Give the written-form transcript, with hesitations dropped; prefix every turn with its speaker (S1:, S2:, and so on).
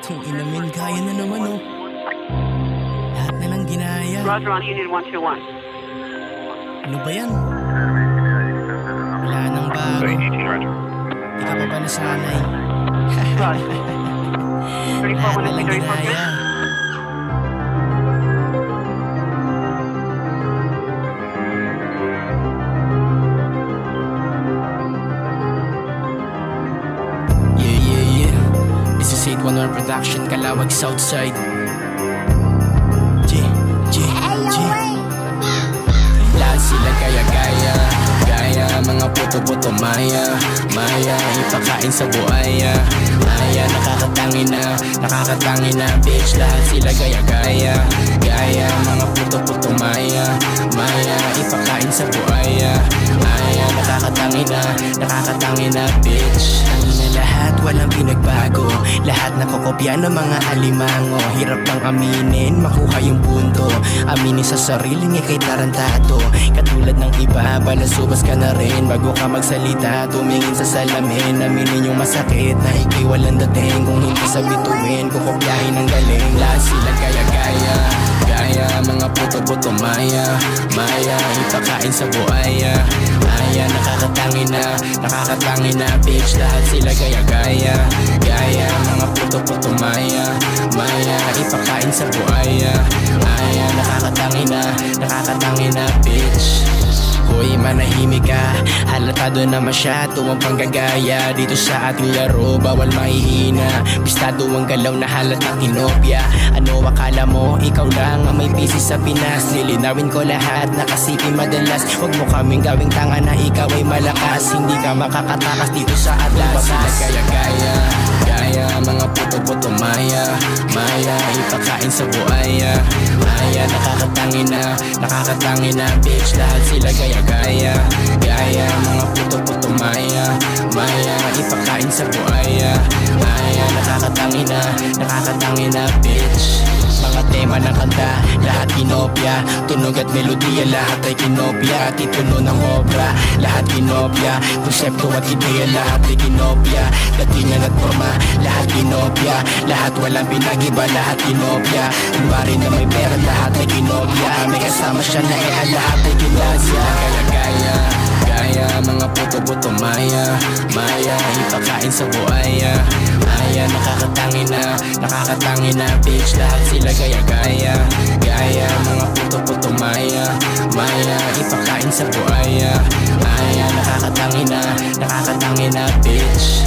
S1: Tung inamin, kaya na naman oh. Lahat na lang ginaya.
S2: Roger on Union 121.
S1: Ano ba yan? Wala nang bago. Di ka pa ba nasanay? Lahat na lang ginaya. This is 811 Production, Kalawag Southside. Lahat sila gaya-gaya, gaya, mga puto-puto maya, maya, ipakain sa buhaya, maya, nakakatangi na, bitch. Lahat sila gaya-gaya, gaya, mga puto-puto maya, maya, ipakain sa buhaya, maya, nakakatangi na, bitch. Lahat walang pinagbago, lahat nakokopya ng mga alimango. Hirap bang aminin, makuha yung punto, aminin sa sarili nga kay tarantado. Katulad ng iba, balasubas ka na rin bago ka magsalita, tumingin sa salamin, aminin yung masakit na ikay walang dating. Kung hindi sa bituin, kukopyahin ang galing. Lahat sila gaya-gaya, gaya, mga puto-puto maya, maya, ipakain sa buhaya, maya, nakakatangi na, bitch. Lahat sila gaya-gaya, gaya, mga puto-puto maya, maya, ipakain sa buhaya, maya, nakakatangi na, bitch. Hoy, manahimik ka, halatado na masyado ang panggagaya. Dito sa ating laro, bawal mahihina, bistado ang galaw na halatang kinopya. Ano akala mo, ikaw lang ang may busy sa Pinas? Lilinawin ko lahat, nakasipin madalas. Huwag mo kaming gawing tanga na ikaw ay malakas. Hindi ka makakatakas dito sa ating bakas. Sila gaya-gaya, gaya, mga puto-puto maya, maya, ipakain sa buhaya, maya, nakakatangi na, bitch. Lahat sila gaya-gaya, gaya, mga puto-puto maya, maya, ipakain sa buhaya, maya, nakakatangi na, bitch. Mga tema ng kanta, lahat kinopya, tunog at melodiya, lahat ay kinopya. Titulo ng obra, lahat kinopya, konsepto at ideya, lahat ay kinopya. Datingan at forma, lahat kinopya, lahat walang pinagiba, lahat kinopya. Kunwari na may pera, lahat ay kinopya. May kasama siya na lahat ay kinopya. Gaya-gaya, gaya, mga puto-puto maya, maya, ipakain sa buhaya, maya, nakakatangi na, bitch. Lahat sila gaya-gaya, gaya, mga puto-puto maya, maya, ipakain sa buhaya, maya, nakakatangi na, bitch.